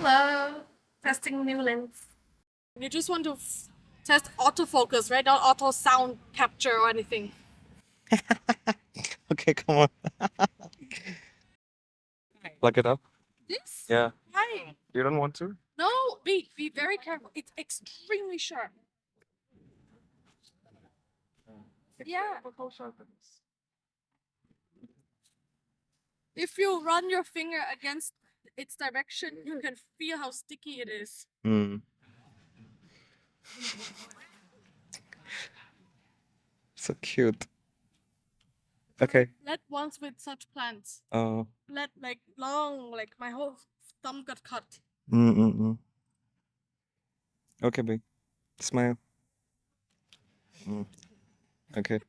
Hello, testing new lens. You just want to test autofocus, right? Not auto sound capture or anything. Okay, come on. Plug it up. This? Yeah. Hi. You don't want to? No, be very careful. It's extremely sharp. Yeah. If you run your finger against its direction, you can feel how sticky it is. Hmm. So cute. Okay. Let ones with such plants. Oh. Let like long, like my whole thumb got cut. Mm. Okay, babe. Smile. Okay.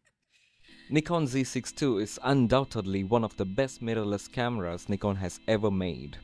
Nikon Z6ii is undoubtedly one of the best mirrorless cameras Nikon has ever made.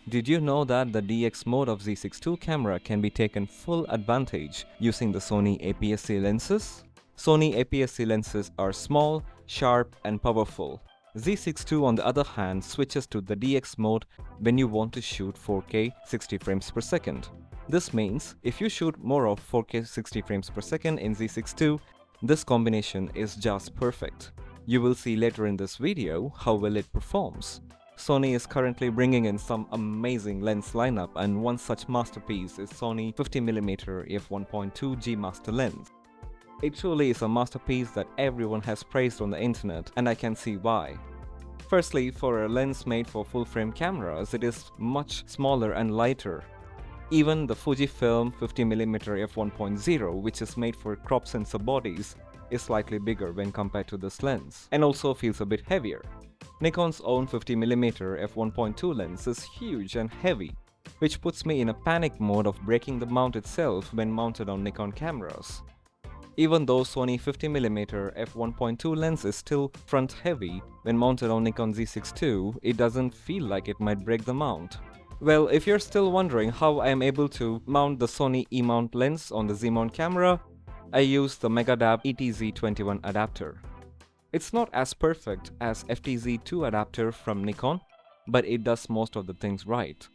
Did you know that the DX mode of Z6ii camera can be taken full advantage using the Sony APSC lenses? Sony APSC lenses are small, sharp and powerful. Z6ii on the other hand switches to the DX mode when you want to shoot 4K 60 frames per second. This means if you shoot more of 4K 60 frames per second in Z6ii, this combination is just perfect. You will see later in this video how well it performs. Sony is currently bringing in some amazing lens lineup, and one such masterpiece is Sony 50mm f1.2 G Master lens. It truly is a masterpiece that everyone has praised on the internet, and I can see why. Firstly, for a lens made for full-frame cameras, it is much smaller and lighter. Even the Fujifilm 50mm f1.0, which is made for crop sensor bodies, is slightly bigger when compared to this lens, and also feels a bit heavier. Nikon's own 50mm f1.2 lens is huge and heavy, which puts me in a panic mode of breaking the mount itself when mounted on Nikon cameras. Even though Sony 50mm f1.2 lens is still front heavy, when mounted on Nikon Z6ii, it doesn't feel like it might break the mount. Well, if you're still wondering how I am able to mount the Sony E-mount lens on the Z-mount camera, I use the Megadap ETZ21 adapter. It's not as perfect as FTZ2 adapter from Nikon, but it does most of the things right.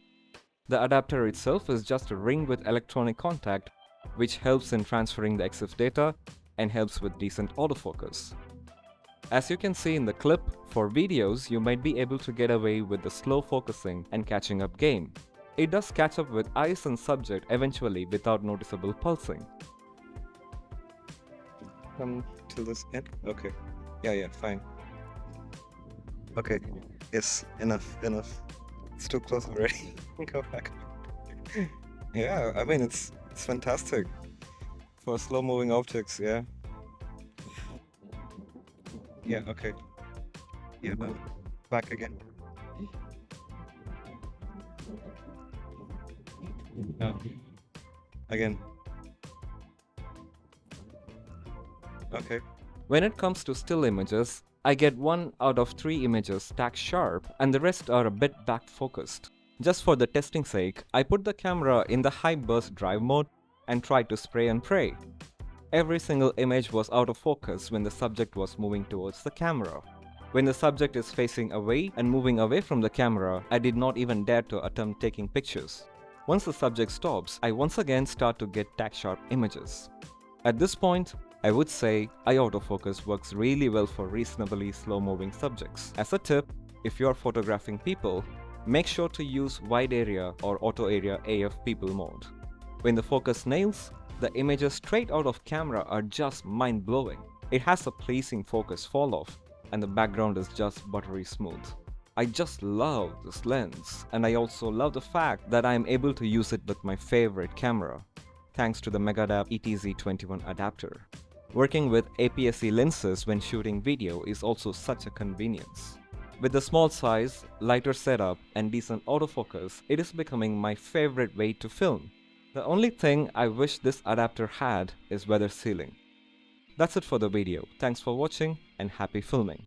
The adapter itself is just a ring with electronic contact, which helps in transferring the EXIF data and helps with decent autofocus. As you can see in the clip, for videos you might be able to get away with the slow focusing and catching up game. It does catch up with eyes and subject eventually without noticeable pulsing. Come to this end? Okay. Yeah, fine. Okay. Yes, enough. It's too close already. Go back. Yeah, I mean it's fantastic for slow moving objects, yeah. Yeah, okay. Yeah, back again. Again. Okay. When it comes to still images, I get 1 out of 3 images stacked sharp and the rest are a bit back focused. Just for the testing sake, I put the camera in the high burst drive mode and tried to spray and pray. Every single image was out of focus when the subject was moving towards the camera. When the subject is facing away and moving away from the camera, I did not even dare to attempt taking pictures. Once the subject stops, I once again start to get tack sharp images. At this point, I would say autofocus works really well for reasonably slow moving subjects. As a tip, if you are photographing people, make sure to use wide area or auto area AF people mode. When the focus nails, the images straight out of camera are just mind-blowing. It has a pleasing focus fall-off, and the background is just buttery smooth. I just love this lens, and I also love the fact that I am able to use it with my favorite camera, thanks to the Megadap ETZ21 adapter. Working with APS-C lenses when shooting video is also such a convenience. With the small size, lighter setup, and decent autofocus, it is becoming my favorite way to film. The only thing I wish this adapter had is weather sealing. That's it for the video. Thanks for watching and happy filming.